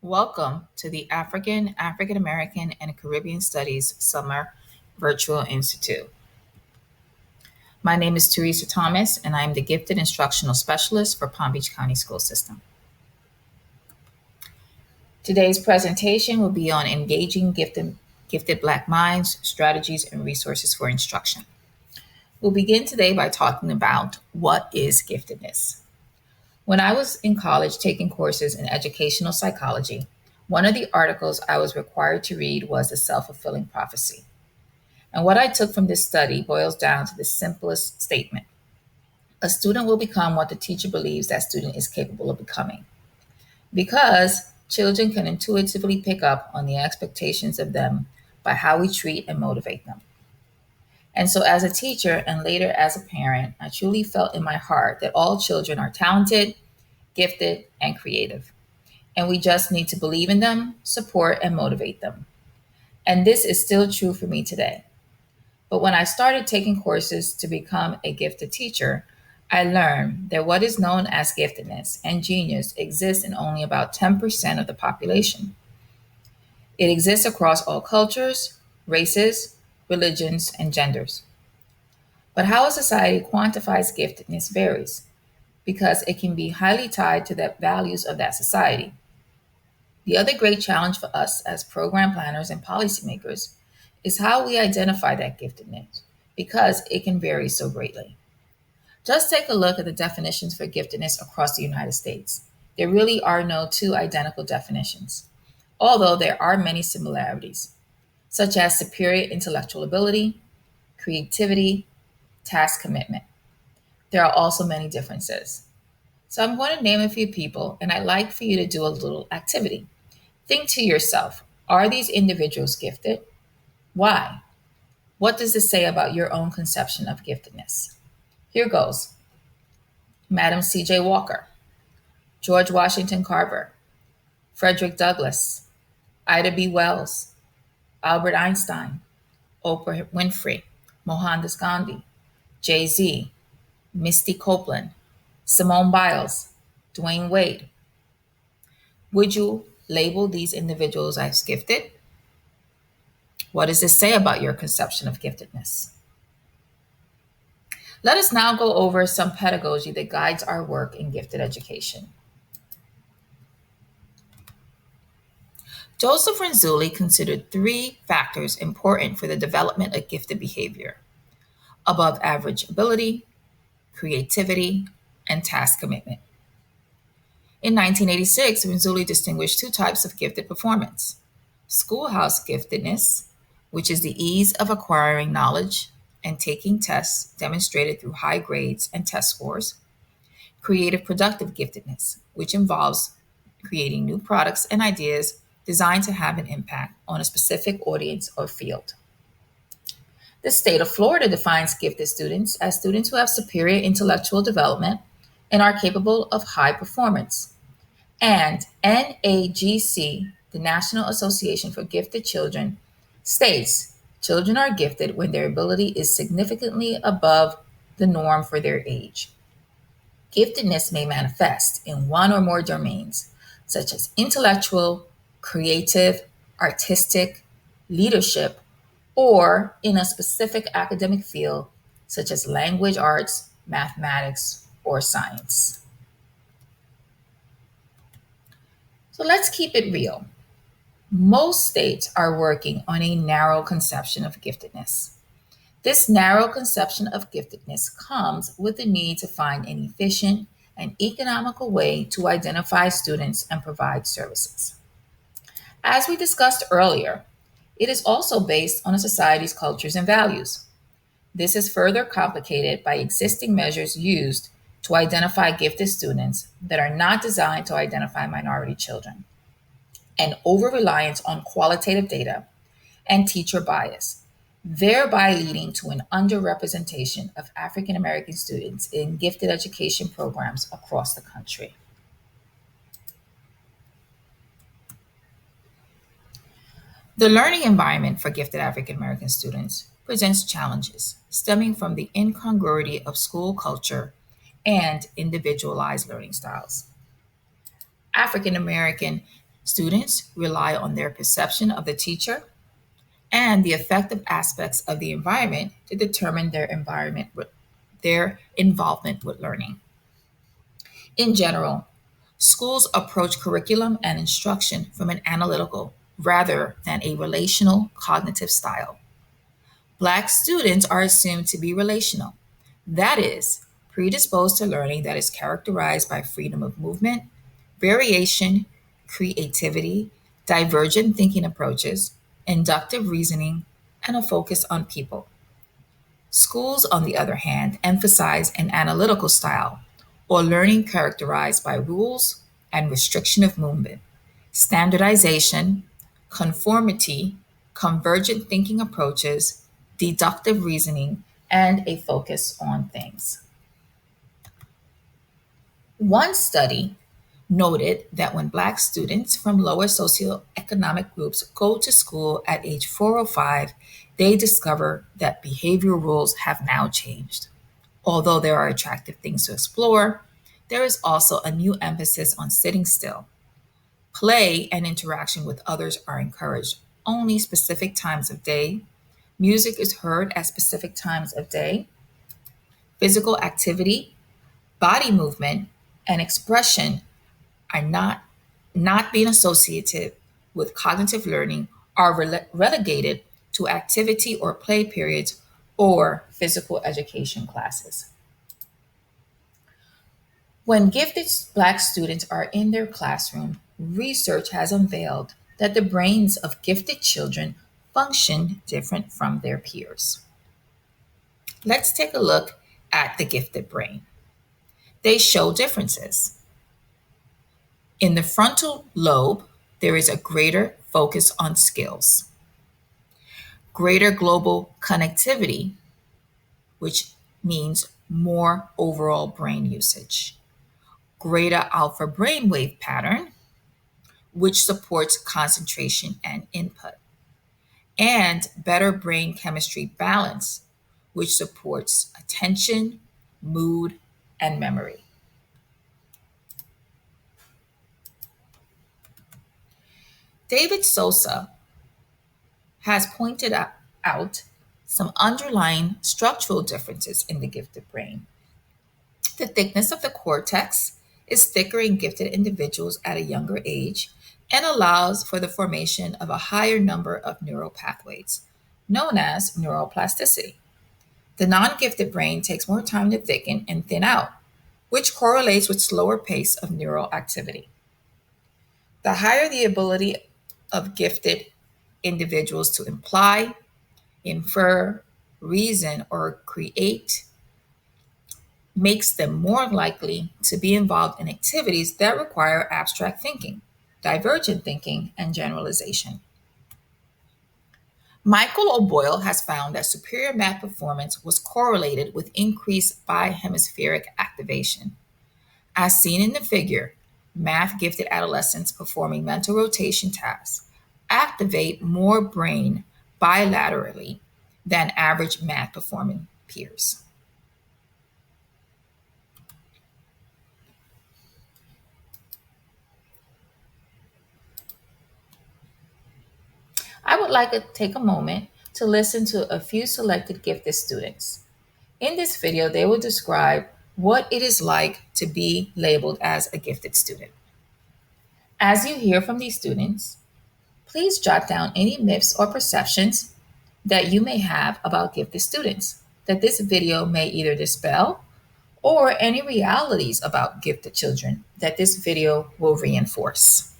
Welcome to the African American, and Caribbean Studies Summer Virtual Institute. My name is Teresa Thomas, and I am the Gifted Instructional Specialist for Palm Beach County School System. Today's presentation will be on engaging gifted Black minds, strategies, and resources for instruction. We'll begin today by talking about what is giftedness. When I was in college taking courses in educational psychology, one of the articles I was required to read was The Self-Fulfilling Prophecy. And what I took from this study boils down to the simplest statement. A student will become what the teacher believes that student is capable of becoming. Because children can intuitively pick up on the expectations of them by how we treat and motivate them. And so as a teacher and later as a parent, I truly felt in my heart that all children are talented, gifted, and creative. And we just need to believe in them, support, and motivate them. And this is still true for me today. But when I started taking courses to become a gifted teacher, I learned that what is known as giftedness and genius exists in only about 10% of the population. It exists across all cultures, races, religions, and genders. But how a society quantifies giftedness varies because it can be highly tied to the values of that society. The other great challenge for us as program planners and policymakers is how we identify that giftedness because it can vary so greatly. Just take a look at the definitions for giftedness across the United States. There really are no two identical definitions, although there are many similarities, such as superior intellectual ability, creativity, task commitment. There are also many differences. So I'm going to name a few people, and I'd like for you to do a little activity. Think to yourself, are these individuals gifted? Why? What does this say about your own conception of giftedness? Here goes. Madam C.J. Walker, George Washington Carver, Frederick Douglass, Ida B. Wells, Albert Einstein, Oprah Winfrey, Mohandas Gandhi, Jay-Z, Misty Copeland, Simone Biles, Dwayne Wade. Would you label these individuals as gifted? What does this say about your conception of giftedness? Let us now go over some pedagogy that guides our work in gifted education. Joseph Renzulli considered three factors important for the development of gifted behavior: above average ability, creativity, and task commitment. In 1986, Renzulli distinguished two types of gifted performance: schoolhouse giftedness, which is the ease of acquiring knowledge and taking tests demonstrated through high grades and test scores; creative productive giftedness, which involves creating new products and ideas designed to have an impact on a specific audience or field. The state of Florida defines gifted students as students who have superior intellectual development and are capable of high performance. And NAGC, the National Association for Gifted Children, states children are gifted when their ability is significantly above the norm for their age. Giftedness may manifest in one or more domains, such as intellectual, creative, artistic, leadership, or in a specific academic field, such as language arts, mathematics, or science. So let's keep it real. Most states are working on a narrow conception of giftedness. This narrow conception of giftedness comes with the need to find an efficient and economical way to identify students and provide services. As we discussed earlier, it is also based on a society's cultures and values. This is further complicated by existing measures used to identify gifted students that are not designed to identify minority children, and over-reliance on qualitative data and teacher bias, thereby leading to an underrepresentation of African American students in gifted education programs across the country. The learning environment for gifted African American students presents challenges stemming from the incongruity of school culture and individualized learning styles. African American Students rely on their perception of the teacher and the effective aspects of the environment to determine their involvement with learning. In general, schools approach curriculum and instruction from an analytical rather than a relational cognitive style. Black students are assumed to be relational, that is, predisposed to learning that is characterized by freedom of movement, variation, creativity, divergent thinking approaches, inductive reasoning, and a focus on people. Schools, on the other hand, emphasize an analytical style or learning characterized by rules and restriction of movement, standardization, conformity, convergent thinking approaches, deductive reasoning, and a focus on things. One study noted that when Black students from lower socioeconomic groups go to school at age 4 or 5, they discover that behavioral rules have now changed. Although there are attractive things to explore, there is also a new emphasis on sitting still. Play and interaction with others are encouraged only specific times of day. Music is heard at specific times of day. Physical activity, body movement, and expression are not being associated with cognitive learning are relegated to activity or play periods or physical education classes. When gifted Black students are in their classroom, research has unveiled that the brains of gifted children function different from their peers. Let's take a look at the gifted brain. They show differences. In the frontal lobe, there is a greater focus on skills, greater global connectivity, which means more overall brain usage, greater alpha brainwave pattern, which supports concentration and input, and better brain chemistry balance, which supports attention, mood, and memory. David Sosa has pointed out some underlying structural differences in the gifted brain. The thickness of the cortex is thicker in gifted individuals at a younger age and allows for the formation of a higher number of neural pathways, known as neuroplasticity. The non gifted brain takes more time to thicken and thin out, which correlates with slower pace of neural activity. The higher the ability of gifted individuals to imply, infer, reason, or create makes them more likely to be involved in activities that require abstract thinking, divergent thinking, and generalization. Michael O'Boyle has found that superior math performance was correlated with increased bihemispheric activation. As seen in the figure, math gifted adolescents performing mental rotation tasks activate more brain bilaterally than average math performing peers. I would like to take a moment to listen to a few selected gifted students. In this video, they will describe what it is like to be labeled as a gifted student. As you hear from these students, please jot down any myths or perceptions that you may have about gifted students that this video may either dispel or any realities about gifted children that this video will reinforce.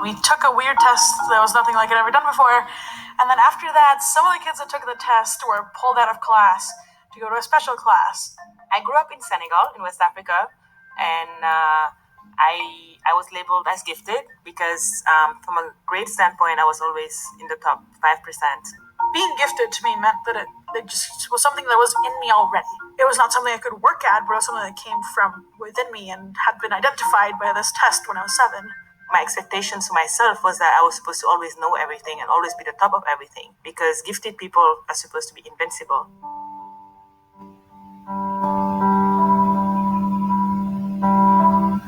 We took a weird test that was nothing like it ever done before. And then after that, some of the kids that took the test were pulled out of class to go to a special class. I grew up in Senegal, in West Africa, and I was labeled as gifted because from a grade standpoint, I was always in the top 5%. Being gifted to me meant that it just was something that was in me already. It was not something I could work at, but it was something that came from within me and had been identified by this test when I was 7. My expectations for myself was that I was supposed to always know everything and always be the top of everything because gifted people are supposed to be invincible.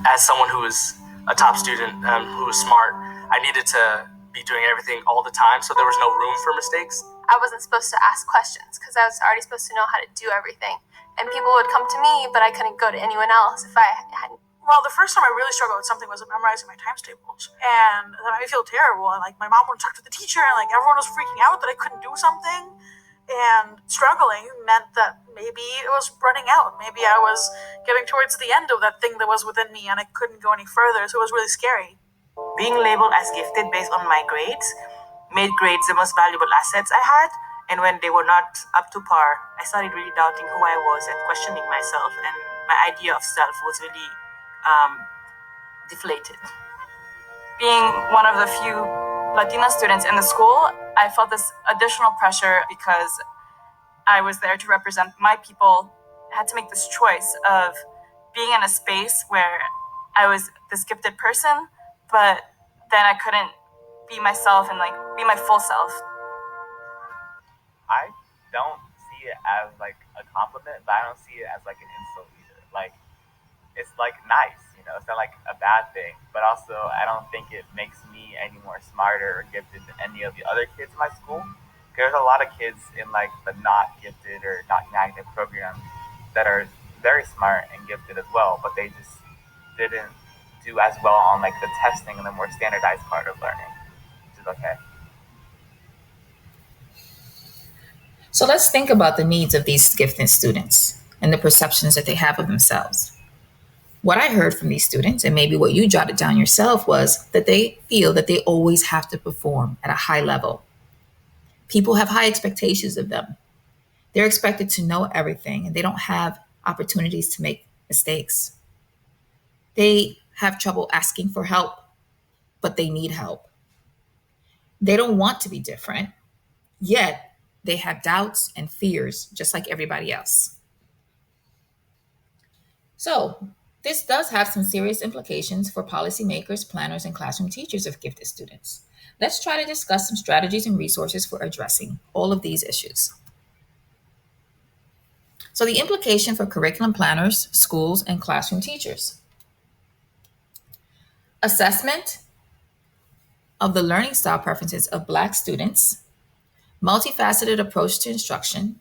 as someone who was a top student, who was smart, I needed to be doing everything all the time, so there was no room for mistakes. I wasn't supposed to ask questions because I was already supposed to know how to do everything. And people would come to me, but I couldn't go to anyone else if I hadn't. Well, the first time I really struggled with something was memorizing my times tables. And that made me feel terrible. And like my mom would talk to the teacher and like everyone was freaking out that I couldn't do something. And struggling meant that maybe it was running out. Maybe I was getting towards the end of that thing that was within me and I couldn't go any further. So it was really scary. Being labeled as gifted based on my grades made grades the most valuable assets I had. And when they were not up to par, I started really doubting who I was and questioning myself. And my idea of self was really deflated. Being one of the few Latina students in the school, I felt this additional pressure because I was there to represent my people. I had to make this choice of being in a space where I was this gifted person, but then I couldn't be myself and like be my full self. I don't see it as like a compliment, but I don't see it as like an insult either. Like it's like nice, it's not like a bad thing, but also I don't think it makes me any more smarter or gifted than any of the other kids in my school. There's a lot of kids in like the not gifted or not magnet program that are very smart and gifted as well, but they just didn't do as well on like the testing and the more standardized part of learning, which is okay. So let's think about the needs of these gifted students and the perceptions that they have of themselves. What I heard from these students, and maybe what you jotted down yourself, was that they feel that they always have to perform at a high level. People have high expectations of them. They're expected to know everything, and they don't have opportunities to make mistakes. They have trouble asking for help, but they need help. They don't want to be different, yet they have doubts and fears just like everybody else. So, this does have some serious implications for policymakers, planners, and classroom teachers of gifted students. Let's try to discuss some strategies and resources for addressing all of these issues. So, the implication for curriculum planners, schools, and classroom teachers. Assessment of the learning style preferences of Black students, multifaceted approach to instruction,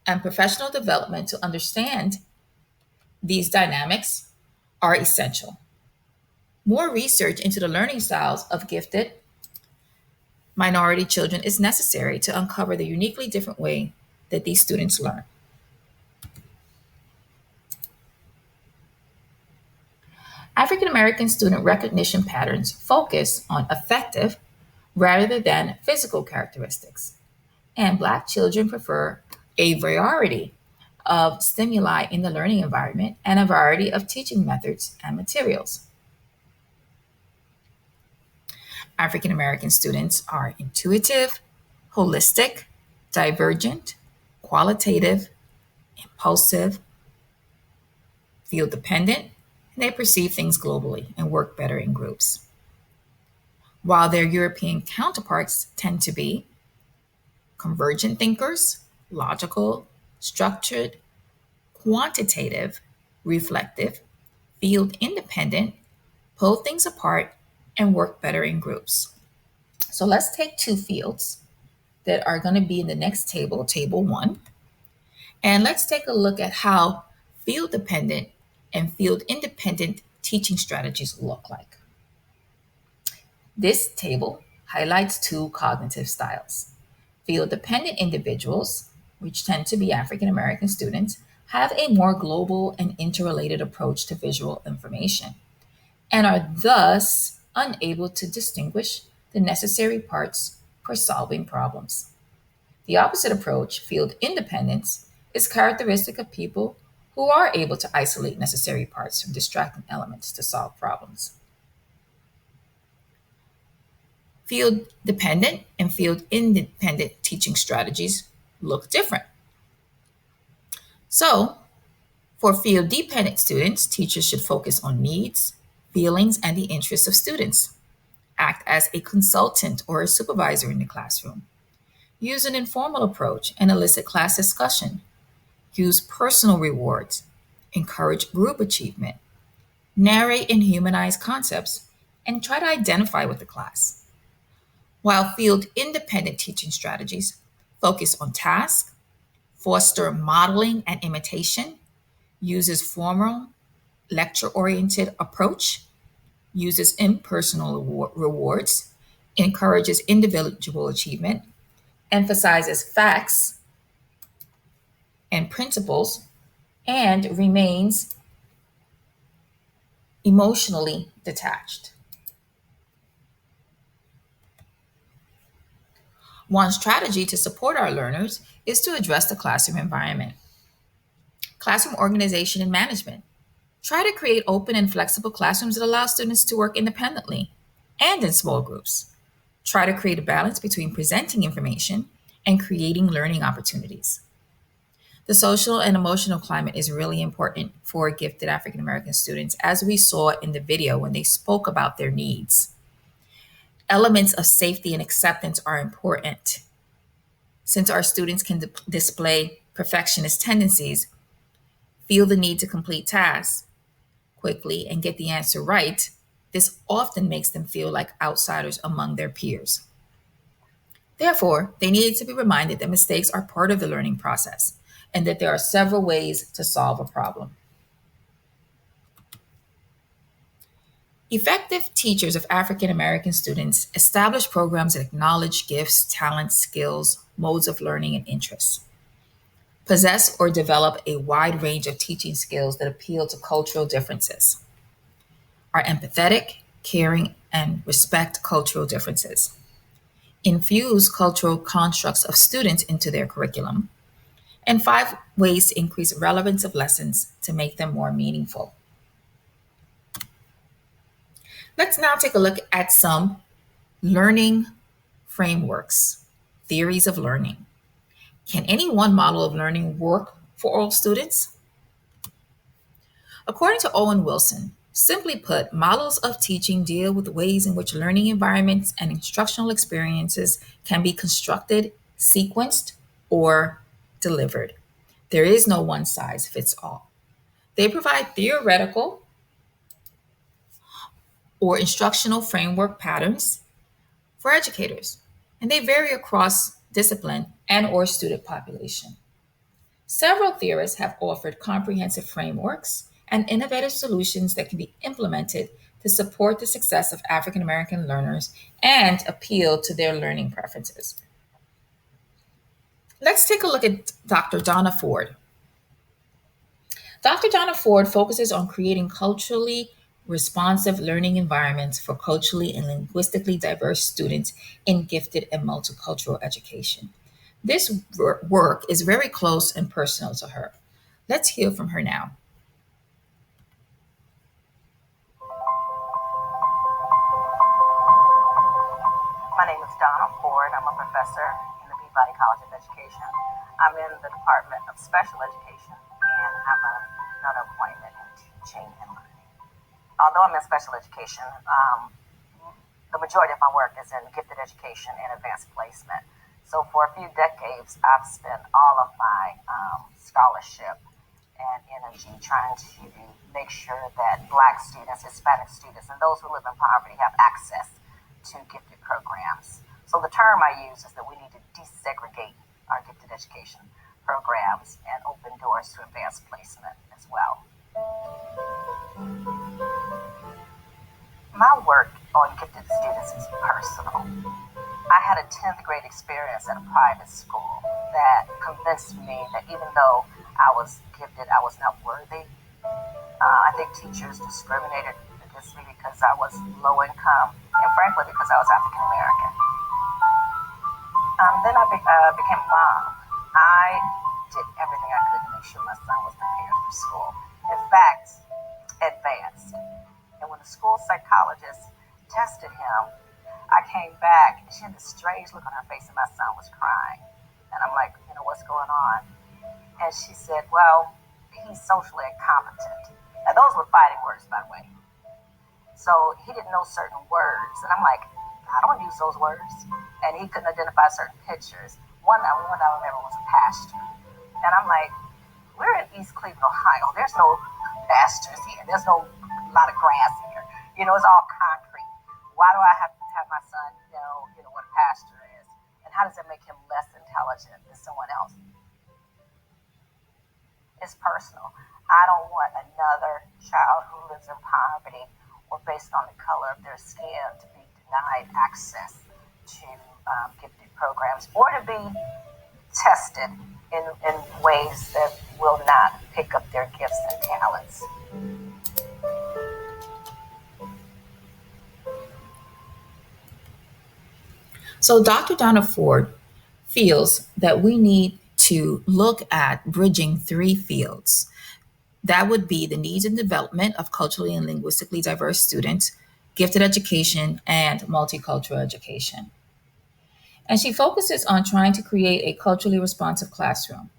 and professional development to understand these dynamics are essential. More research into the learning styles of gifted minority children is necessary to uncover the uniquely different way that these students learn. African American student recognition patterns focus on affective rather than physical characteristics, and Black children prefer a variety of stimuli in the learning environment and a variety of teaching methods and materials. African American students are intuitive, holistic, divergent, qualitative, impulsive, field dependent, and they perceive things globally and work better in groups. While their European counterparts tend to be convergent thinkers, logical, structured, quantitative, reflective, field independent, pull things apart, and work better in groups. So let's take two fields that are going to be in the next table, table one, and let's take a look at how field dependent and field independent teaching strategies look like. This table highlights two cognitive styles. Field dependent individuals, which tend to be African American students, have a more global and interrelated approach to visual information and are thus unable to distinguish the necessary parts for solving problems. The opposite approach, field independence, is characteristic of people who are able to isolate necessary parts from distracting elements to solve problems. Field dependent and field independent teaching strategies look different. So, for field dependent students, teachers should focus on needs, feelings, and the interests of students. Act as a consultant or a supervisor in the classroom. Use an informal approach and elicit class discussion. Use personal rewards. Encourage group achievement. narrate and humanize concepts, and try to identify with the class. While field independent teaching strategies focus on tasks, foster modeling and imitation, uses formal lecture oriented approach, uses impersonal rewards, encourages individual achievement, emphasizes facts and principles, and remains emotionally detached. One strategy to support our learners is to address the classroom environment, classroom organization, and management. Try to create open and flexible classrooms that allow students to work independently and in small groups. Try to create a balance between presenting information and creating learning opportunities. The social and emotional climate is really important for gifted African American students, as we saw in the video when they spoke about their needs. Elements of safety and acceptance are important. Since our students can display perfectionist tendencies, feel the need to complete tasks quickly and get the answer right, this often makes them feel like outsiders among their peers. Therefore, they need to be reminded that mistakes are part of the learning process and that there are several ways to solve a problem. Effective teachers of African American students establish programs that acknowledge gifts, talents, skills, modes of learning, and interests. Possess or develop a wide range of teaching skills that appeal to cultural differences. Are empathetic, caring, and respect cultural differences. Infuse cultural constructs of students into their curriculum. And 5 ways to increase relevance of lessons to make them more meaningful. Let's now take a look at some learning frameworks, theories of learning. Can any one model of learning work for all students? According to Owen Wilson, simply put, models of teaching deal with ways in which learning environments and instructional experiences can be constructed, sequenced, or delivered. There is no one size fits all. They provide theoretical or instructional framework patterns for educators, and they vary across discipline and or student population. Several theorists have offered comprehensive frameworks and innovative solutions that can be implemented to support the success of African American learners and appeal to their learning preferences. Let's take a look at Dr. Donna Ford. Dr. Donna Ford focuses on creating culturally responsive learning environments for culturally and linguistically diverse students in gifted and multicultural education. This work is very close and personal to her. Let's hear from her now. My name is Donna Ford. I'm a professor in the Peabody College of Education. I'm in the Department of Special Education and have another appointment in teaching and learning. Although I'm in special education, the majority of my work is in gifted education and advanced placement. So for a few decades, I've spent all of my scholarship and energy trying to make sure that Black students, Hispanic students, and those who live in poverty have access to gifted programs. So the term I use is that we need to desegregate our gifted education programs and open doors to advanced placement as well. My work on gifted students is personal. I had a 10th grade experience at a private school that convinced me that even though I was gifted, I was not worthy. I think teachers discriminated against me because I was low income and frankly because I was African American. Then I became a mom. I did everything I could to make sure my son was prepared for school. In fact, advanced. And when the school psychologist tested him, I came back and she had this strange look on her face and my son was crying. And I'm like, what's going on? And she said, well, he's socially incompetent. And those were fighting words, by the way. So he didn't know certain words. And I'm like, I don't use those words. And he couldn't identify certain pictures. One I remember was a pasture. And I'm like, we're in East Cleveland, Ohio. There's no pastures here. There's no a lot of grass here. It's all concrete. Why do I have to have my son know, what a pasture is? And how does it make him less intelligent than someone else? It's personal. I don't want another child who lives in poverty or based on the color of their skin to be denied access to gifted programs or to be tested in ways that will not pick up their gifts and talents. So Dr. Donna Ford feels that we need to look at bridging three fields. That would be the needs and development of culturally and linguistically diverse students, gifted education, and multicultural education. And she focuses on trying to create a culturally responsive classroom.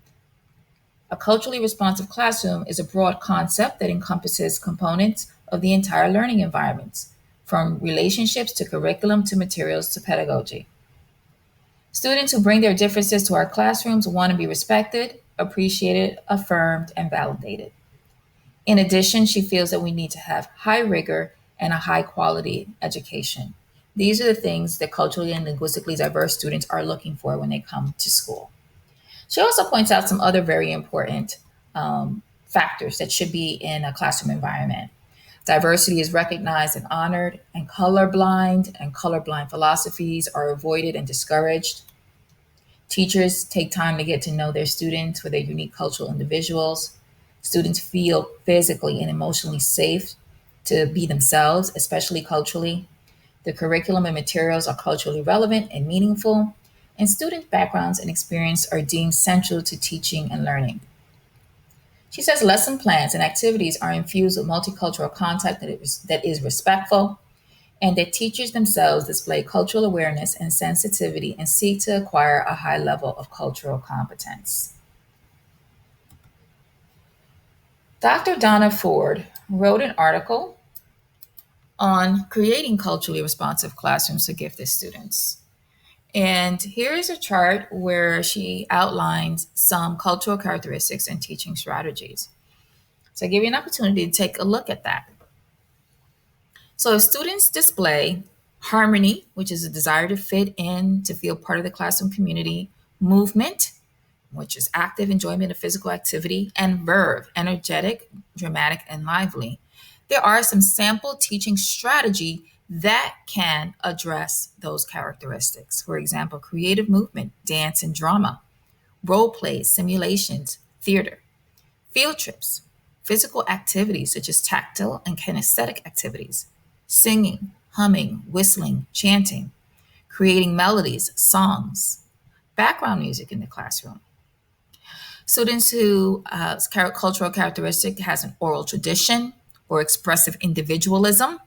A culturally responsive classroom is a broad concept that encompasses components of the entire learning environment, from relationships to curriculum to materials to pedagogy. Students who bring their differences to our classrooms want to be respected, appreciated, affirmed, and validated. In addition, she feels that we need to have high rigor and a high quality education. These are the things that culturally and linguistically diverse students are looking for when they come to school. She also points out some other very important factors that should be in a classroom environment. Diversity is recognized and honored, and colorblind philosophies are avoided and discouraged. Teachers take time to get to know their students for their unique cultural individuals. Students feel physically and emotionally safe to be themselves, especially culturally. The curriculum and materials are culturally relevant and meaningful, and student backgrounds and experience are deemed central to teaching and learning. She says lesson plans and activities are infused with multicultural content that is respectful, and that teachers themselves display cultural awareness and sensitivity and seek to acquire a high level of cultural competence. Dr. Donna Ford wrote an article on creating culturally responsive classrooms for gifted students. And here is a chart where she outlines some cultural characteristics and teaching strategies. So I give you an opportunity to take a look at that. So if students display harmony, which is a desire to fit in, to feel part of the classroom community, movement, which is active enjoyment of physical activity, and verve, energetic, dramatic, and lively, there are some sample teaching strategy that can address those characteristics. For example, creative movement, dance and drama, role plays, simulations, theater, field trips, physical activities such as tactile and kinesthetic activities, singing, humming, whistling, chanting, creating melodies, songs, background music in the classroom. Students who cultural characteristic has an oral tradition or expressive individualism.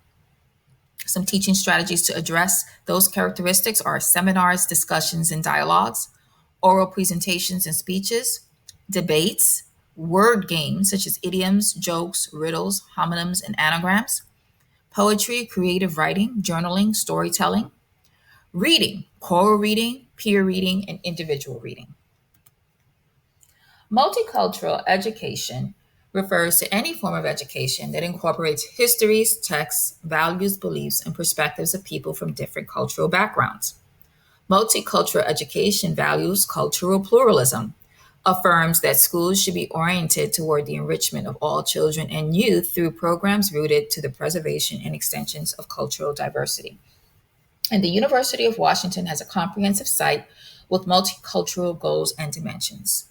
Some teaching strategies to address those characteristics are seminars, discussions, and dialogues, oral presentations and speeches, debates, word games such as idioms, jokes, riddles, homonyms, and anagrams, poetry, creative writing, journaling, storytelling, reading, choral reading, peer reading, and individual reading. Multicultural education refers to any form of education that incorporates histories, texts, values, beliefs, and perspectives of people from different cultural backgrounds. Multicultural education values cultural pluralism, affirms that schools should be oriented toward the enrichment of all children and youth through programs rooted to the preservation and extensions of cultural diversity. And the University of Washington has a comprehensive site with multicultural goals and dimensions.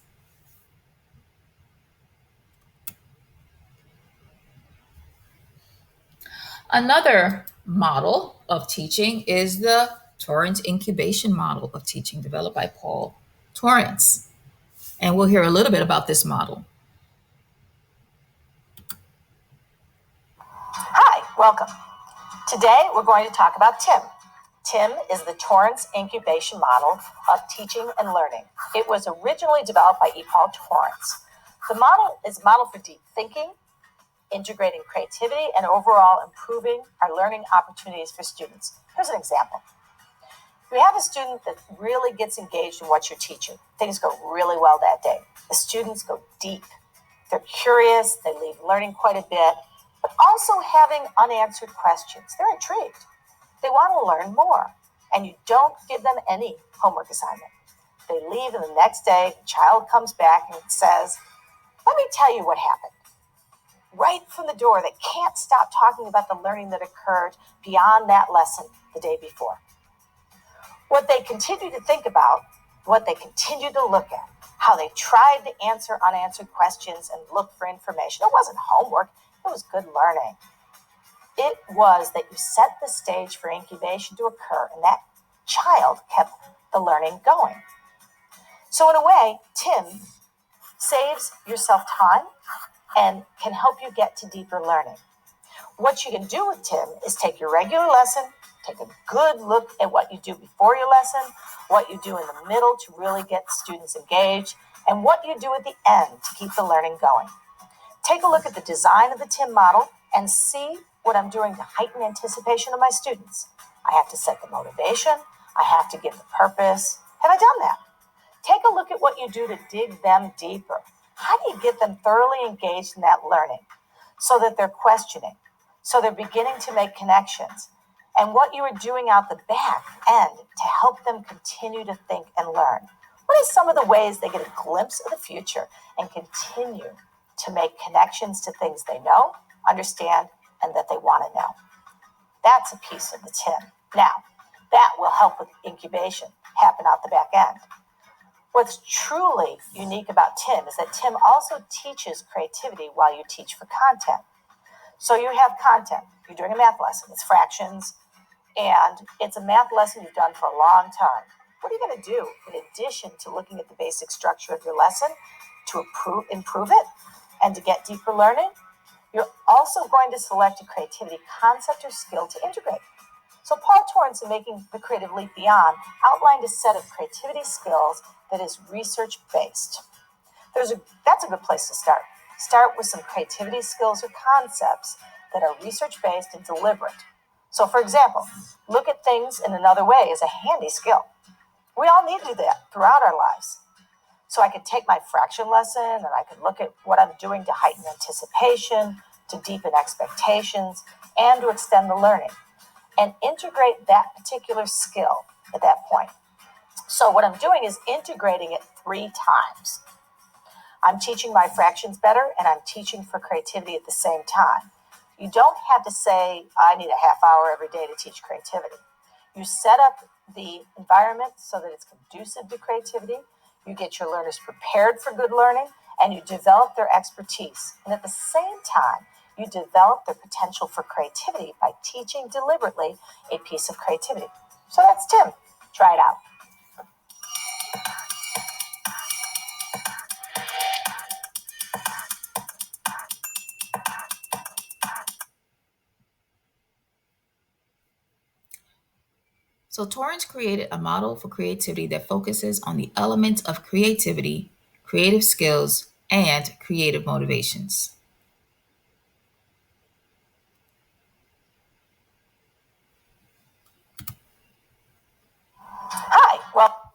Another model of teaching is the Torrance incubation model of teaching developed by Paul Torrance. And we'll hear a little bit about this model. Hi, welcome. Today we're going to talk about TIM. TIM is the Torrance incubation model of teaching and learning. It was originally developed by Paul Torrance. The model is a model for deep thinking, integrating creativity, and overall improving our learning opportunities for students. Here's an example. You have a student that really gets engaged in what you're teaching. Things go really well that day. The students go deep. They're curious. They leave learning quite a bit. but also having unanswered questions. They're intrigued. They want to learn more, and you don't give them any homework assignment. They leave, and the next day, the child comes back and says, "Let me tell you what happened." Right from the door, they can't stop talking about the learning that occurred beyond that lesson the day before. What they continue to think about, what they continue to look at, how they tried to answer unanswered questions and look for information. It wasn't homework, it was good learning. It was that you set the stage for incubation to occur, and that child kept the learning going. So in a way, Tim saves yourself time and can help you get to deeper learning. What you can do with Tim is take your regular lesson, take a good look at what you do before your lesson, what you do in the middle to really get students engaged, and what you do at the end to keep the learning going. Take a look at the design of the Tim model and see what I'm doing to heighten anticipation of my students. I have to set the motivation. I have to give the purpose. Have I done that? Take a look at what you do to dig them deeper. How do you get them thoroughly engaged in that learning so that they're questioning, so they're beginning to make connections, and what you are doing out the back end to help them continue to think and learn? What are some of the ways they get a glimpse of the future and continue to make connections to things they know, understand, and that they want to know? That's a piece of the Tim. Now, that will help with incubation happen out the back end. What's truly unique about Tim is that Tim also teaches creativity while you teach for content. So you have content. You're doing a math lesson. It's fractions, and it's a math lesson you've done for a long time. What are you going to do in addition to looking at the basic structure of your lesson to improve it and to get deeper learning? You're also going to select a creativity concept or skill to integrate. So Paul Torrance, in Making the Creative Leap Beyond, outlined a set of creativity skills that is research-based. That's a good place to start. Start with some creativity skills or concepts that are research-based and deliberate. So, for example, look at things in another way is a handy skill. We all need to do that throughout our lives. So I could take my fraction lesson and I could look at what I'm doing to heighten anticipation, to deepen expectations, and to extend the learning, and integrate that particular skill at that point. So what I'm doing is integrating it 3 times. I'm teaching my fractions better, and I'm teaching for creativity at the same time. You don't have to say, I need a half hour every day to teach creativity. You set up the environment so that it's conducive to creativity. You get your learners prepared for good learning, and you develop their expertise. And at the same time, you develop their potential for creativity by teaching deliberately a piece of creativity. So that's Tim. Try it out. So Torrance created a model for creativity that focuses on the elements of creativity, creative skills, and creative motivations. Hi. Well,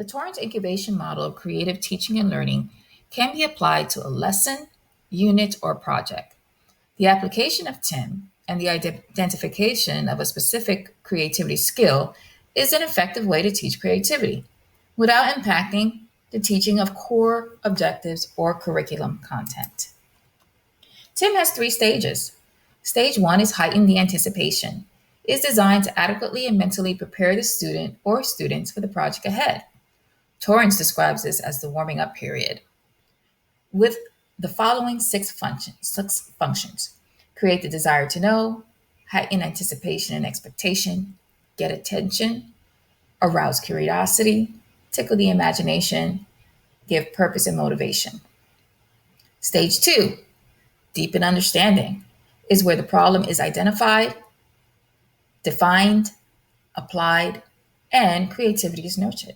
The Torrance incubation model of creative teaching and learning can be applied to a lesson, unit, or project. The application of TIM and the identification of a specific creativity skill is an effective way to teach creativity without impacting the teaching of core objectives or curriculum content. TIM has 3 stages. Stage 1 is heighten the anticipation. It is designed to adequately and mentally prepare the student or students for the project ahead. Torrance describes this as the warming up period with the following 6 functions. Create the desire to know, heighten anticipation and expectation, get attention, arouse curiosity, tickle the imagination, give purpose and motivation. Stage 2, deepen understanding, is where the problem is identified, defined, applied, and creativity is nurtured.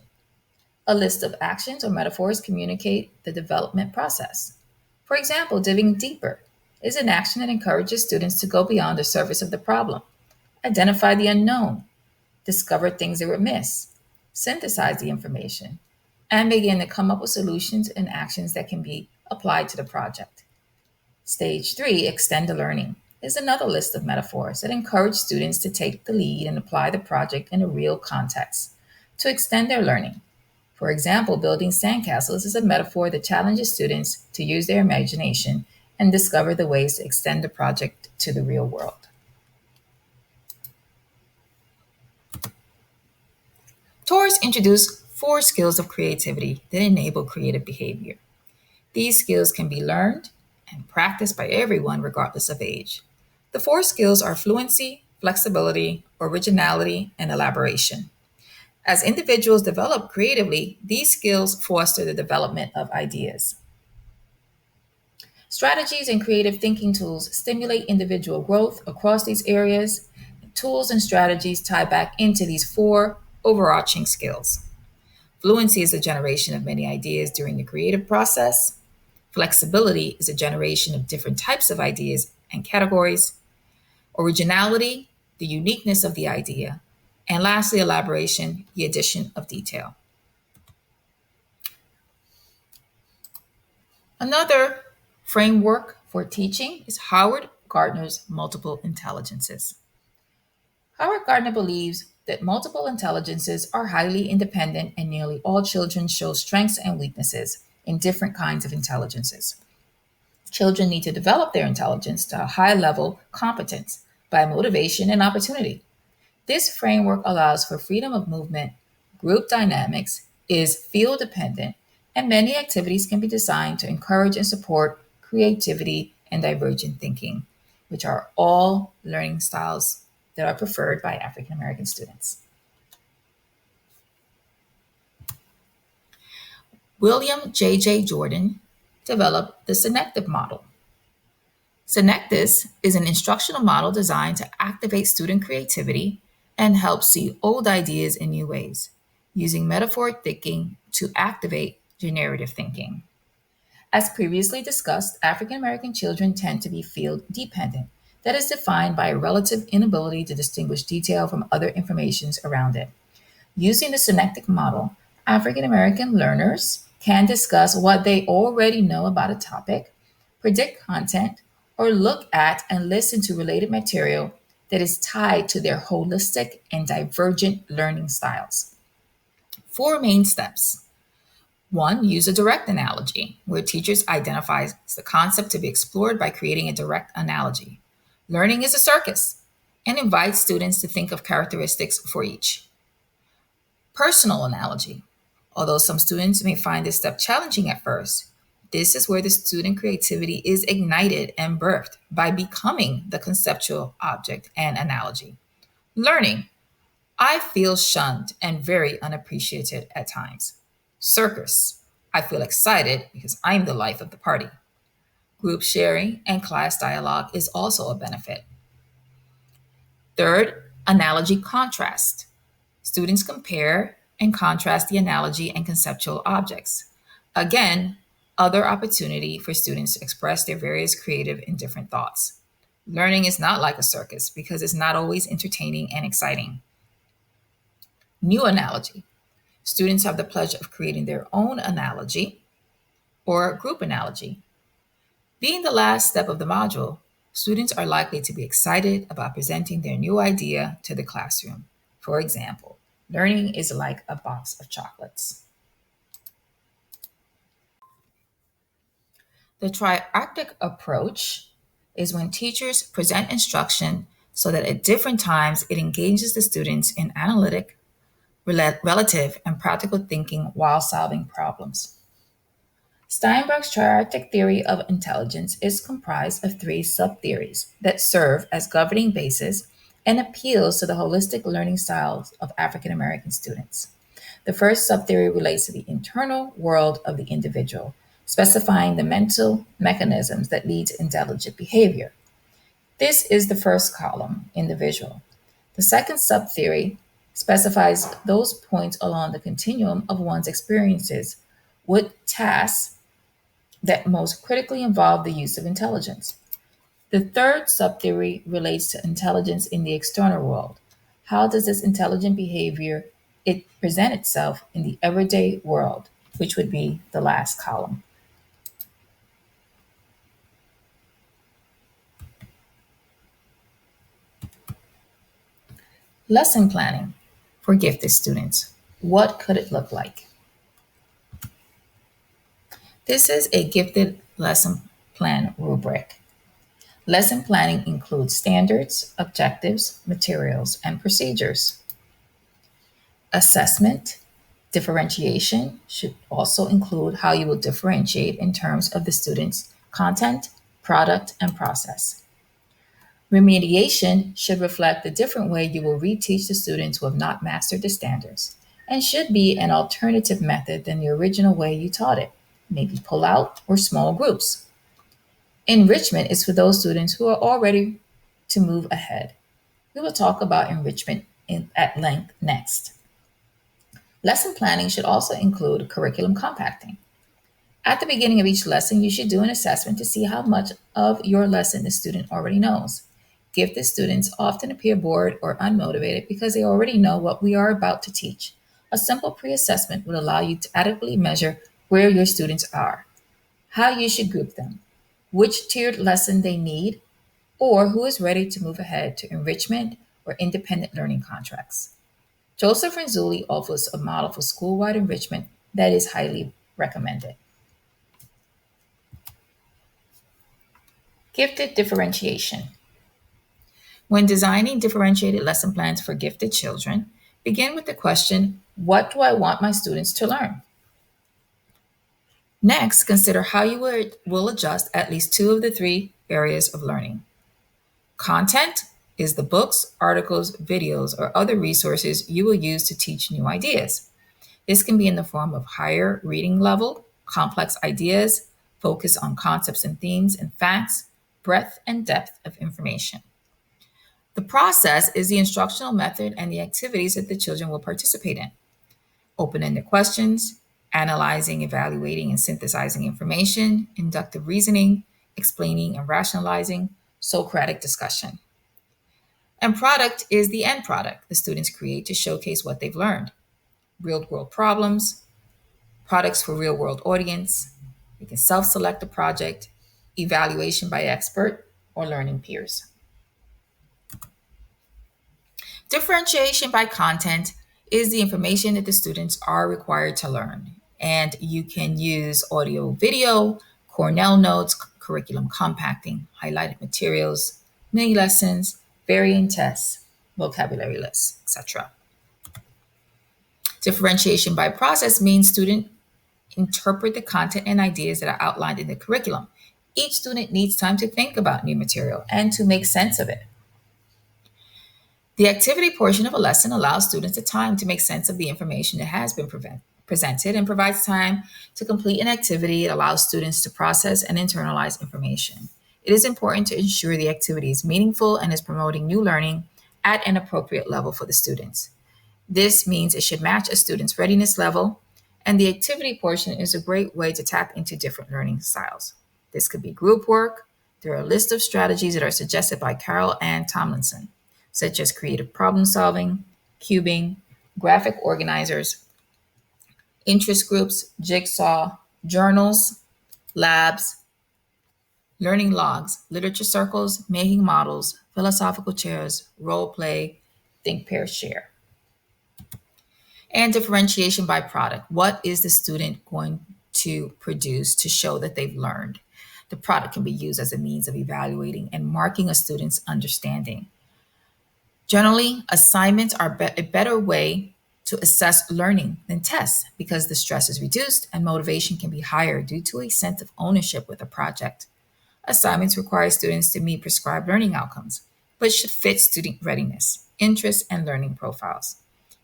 A list of actions or metaphors communicate the development process. For example, digging deeper is an action that encourages students to go beyond the surface of the problem, identify the unknown, discover things they would miss, synthesize the information, and begin to come up with solutions and actions that can be applied to the project. Stage 3, extend the learning, is another list of metaphors that encourage students to take the lead and apply the project in a real context to extend their learning. For example, building sandcastles is a metaphor that challenges students to use their imagination and discover the ways to extend the project to the real world. Torrance introduced 4 skills of creativity that enable creative behavior. These skills can be learned and practiced by everyone regardless of age. The 4 skills are fluency, flexibility, originality, and elaboration. As individuals develop creatively, these skills foster the development of ideas. Strategies and creative thinking tools stimulate individual growth across these areas. Tools and strategies tie back into these 4 overarching skills. Fluency is the generation of many ideas during the creative process. Flexibility is a generation of different types of ideas and categories. Originality, the uniqueness of the idea. And lastly, elaboration, the addition of detail. Another framework for teaching is Howard Gardner's multiple intelligences. Howard Gardner believes that multiple intelligences are highly independent and nearly all children show strengths and weaknesses in different kinds of intelligences. Children need to develop their intelligence to a high level competence by motivation and opportunity. This framework allows for freedom of movement, group dynamics, is field dependent, and many activities can be designed to encourage and support creativity and divergent thinking, which are all learning styles that are preferred by African American students. William J. Jordan developed the synective model. Synectis is an instructional model designed to activate student creativity and help see old ideas in new ways, using metaphoric thinking to activate generative thinking. As previously discussed, African American children tend to be field dependent, that is defined by a relative inability to distinguish detail from other informations around it. Using the synectic model, African American learners can discuss what they already know about a topic, predict content, or look at and listen to related material that is tied to their holistic and divergent learning styles. 4 main steps. 1, use a direct analogy, where teachers identify the concept to be explored by creating a direct analogy. Learning is a circus and invites students to think of characteristics for each. Personal analogy. Although some students may find this step challenging at first, this is where the student creativity is ignited and birthed by becoming the conceptual object and analogy. Learning. I feel shunned and very unappreciated at times. Circus. I feel excited because I'm the life of the party. Group sharing and class dialogue is also a benefit. Third, analogy contrast. Students compare and contrast the analogy and conceptual objects. Again, other opportunity for students to express their various creative and different thoughts. Learning is not like a circus because it's not always entertaining and exciting. New analogy. Students have the pleasure of creating their own analogy or group analogy. Being the last step of the module, students are likely to be excited about presenting their new idea to the classroom. For example, learning is like a box of chocolates. The triarchtic approach is when teachers present instruction so that at different times it engages the students in analytic, relative, and practical thinking while solving problems. Steinberg's triarchtic theory of intelligence is comprised of 3 subtheories that serve as governing bases and appeals to the holistic learning styles of African American students. The first subtheory relates to the internal world of the individual, specifying the mental mechanisms that lead to intelligent behavior. This is the first column, individual. The second subtheory specifies those points along the continuum of one's experiences with tasks that most critically involve the use of intelligence. The third subtheory relates to intelligence in the external world. How does this intelligent behavior it present itself in the everyday world, which would be the last column. Lesson planning for gifted students. What could it look like? This is a gifted lesson plan rubric. Lesson planning includes standards, objectives, materials, and procedures. Assessment, differentiation should also include how you will differentiate in terms of the student's content, product, and process. Remediation should reflect the different way you will reteach the students who have not mastered the standards and should be an alternative method than the original way you taught it, maybe pull out or small groups. Enrichment is for those students who are all ready to move ahead. We will talk about enrichment at length next. Lesson planning should also include curriculum compacting. At the beginning of each lesson, you should do an assessment to see how much of your lesson the student already knows. Gifted students often appear bored or unmotivated because they already know what we are about to teach. A simple pre assessment will allow you to adequately measure where your students are, how you should group them, which tiered lesson they need, or who is ready to move ahead to enrichment or independent learning contracts. Joseph Renzulli offers a model for school-wide enrichment that is highly recommended. Gifted differentiation. When designing differentiated lesson plans for gifted children, begin with the question, what do I want my students to learn? Next, consider how you will adjust at least two of the three areas of learning. Content is the books, articles, videos, or other resources you will use to teach new ideas. This can be in the form of higher reading level, complex ideas, focus on concepts and themes and facts, breadth and depth of information. The process is the instructional method and the activities that the children will participate in. Open-ended questions, analyzing, evaluating, and synthesizing information, inductive reasoning, explaining and rationalizing, Socratic discussion. And product is the end product the students create to showcase what they've learned. Real-world problems, products for real-world audience. They can self-select a project, evaluation by expert, or learning peers. Differentiation by content is the information that the students are required to learn. And you can use audio, video, Cornell notes, curriculum compacting, highlighted materials, mini lessons, variant tests, vocabulary lists, etc. Differentiation by process means students interpret the content and ideas that are outlined in the curriculum. Each student needs time to think about new material and to make sense of it. The activity portion of a lesson allows students the time to make sense of the information that has been presented and provides time to complete an activity. It allows students to process and internalize information. It is important to ensure the activity is meaningful and is promoting new learning at an appropriate level for the students. This means it should match a student's readiness level, and the activity portion is a great way to tap into different learning styles. This could be group work. There are a list of strategies that are suggested by Carol Ann Tomlinson, such as creative problem solving, cubing, graphic organizers, interest groups, jigsaw, journals, labs, learning logs, literature circles, making models, philosophical chairs, role play, think, pair, share. And differentiation by product. What is the student going to produce to show that they've learned? The product can be used as a means of evaluating and marking a student's understanding. Generally, assignments are a better way to assess learning than tests because the stress is reduced and motivation can be higher due to a sense of ownership with a project. Assignments require students to meet prescribed learning outcomes, but should fit student readiness, interests, and learning profiles.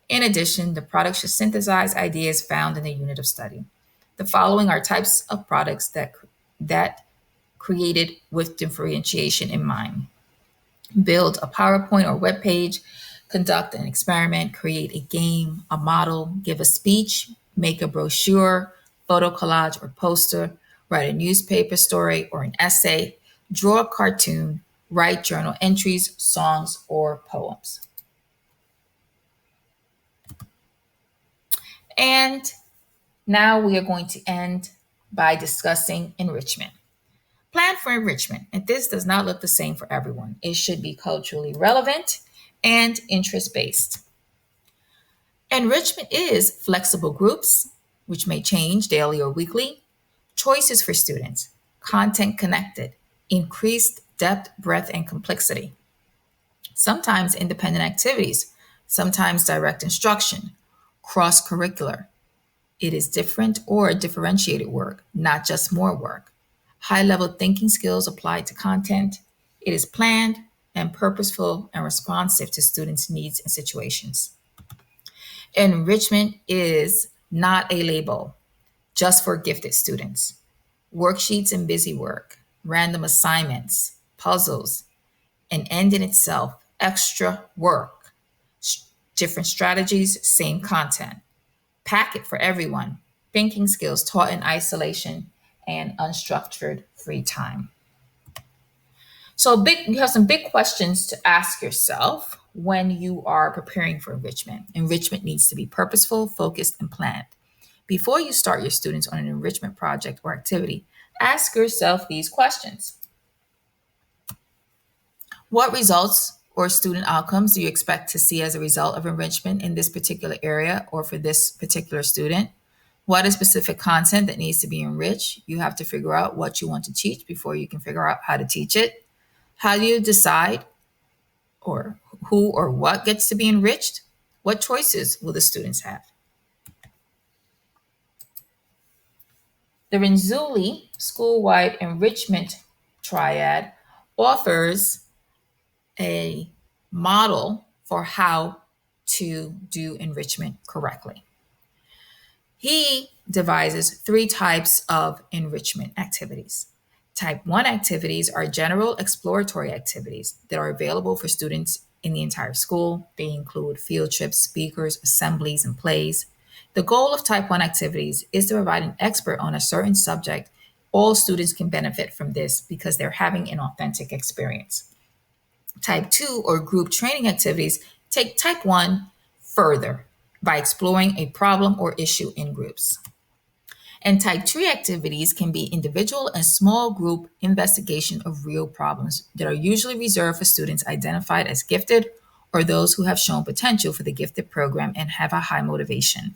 In addition, the product should synthesize ideas found in the unit of study. The following are types of products that created with differentiation in mind. Build a PowerPoint or web page, conduct an experiment, create a game, a model, give a speech, make a brochure, photo collage or poster, write a newspaper story or an essay, draw a cartoon, write journal entries, songs, or poems. And now we are going to end by discussing enrichment. Plan for enrichment. And this does not look the same for everyone. It should be culturally relevant and interest based. Enrichment is flexible groups, which may change daily or weekly, choices for students, content connected, increased depth, breadth, and complexity. Sometimes independent activities, sometimes direct instruction, cross curricular. It is different or differentiated work, not just more work. High level thinking skills applied to content. It is planned and purposeful and responsive to students' needs and situations. Enrichment is not a label just for gifted students. Worksheets and busy work, random assignments, puzzles, an end in itself, extra work, different strategies, same content. Packet for everyone, thinking skills taught in isolation and unstructured free time. So you have some big questions to ask yourself when you are preparing for enrichment. Enrichment needs to be purposeful, focused, and planned. Before you start your students on an enrichment project or activity, ask yourself these questions. What results or student outcomes do you expect to see as a result of enrichment in this particular area or for this particular student? What is specific content that needs to be enriched? You have to figure out what you want to teach before you can figure out how to teach it. How do you decide or who or what gets to be enriched? What choices will the students have? The Renzulli School-Wide Enrichment Triad offers a model for how to do enrichment correctly. He devises 3 types of enrichment activities. Type 1 activities are general exploratory activities that are available for students in the entire school. They include field trips, speakers, assemblies, and plays. The goal of Type 1 activities is to provide an expert on a certain subject. All students can benefit from this because they're having an authentic experience. Type 2 or group training activities take Type 1 further by exploring a problem or issue in groups. And Type 3 activities can be individual and small group investigation of real problems that are usually reserved for students identified as gifted or those who have shown potential for the gifted program and have a high motivation.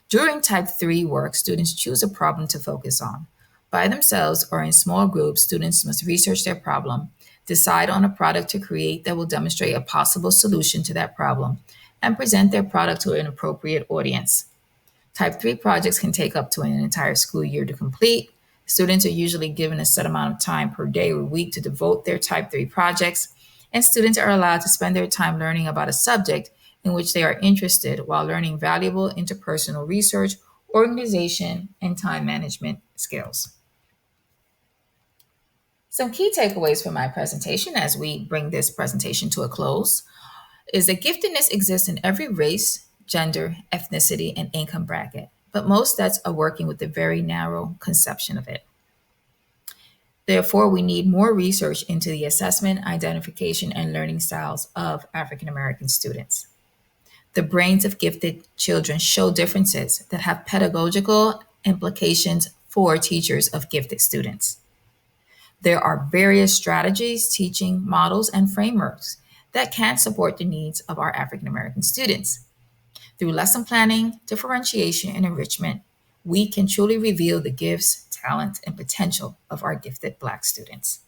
During Type 3 work, students choose a problem to focus on. By themselves or in small groups, students must research their problem, decide on a product to create that will demonstrate a possible solution to that problem, and present their product to an appropriate audience. Type 3 projects can take up to an entire school year to complete. Students are usually given a set amount of time per day or week to devote their Type 3 projects, and students are allowed to spend their time learning about a subject in which they are interested while learning valuable interpersonal research, organization, and time management skills. Some key takeaways from my presentation as we bring this presentation to a close is that giftedness exists in every race, gender, ethnicity, and income bracket, but most sets are working with a very narrow conception of it. Therefore, we need more research into the assessment, identification, and learning styles of African American students. The brains of gifted children show differences that have pedagogical implications for teachers of gifted students. There are various strategies, teaching models, and frameworks that can support the needs of our African American students. Through lesson planning, differentiation, and enrichment, we can truly reveal the gifts, talent, and potential of our gifted Black students.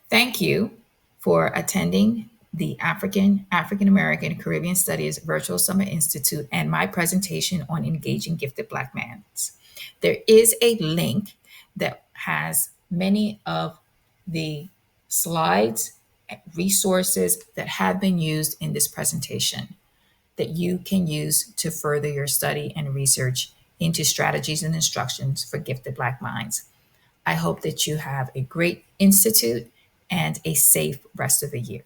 Thank you for attending the African American Caribbean Studies Virtual Summer Institute and my presentation on engaging gifted Black mans. There is a link that has many of the slides, resources that have been used in this presentation that you can use to further your study and research into strategies and instructions for gifted Black minds. I hope that you have a great institute and a safe rest of the year.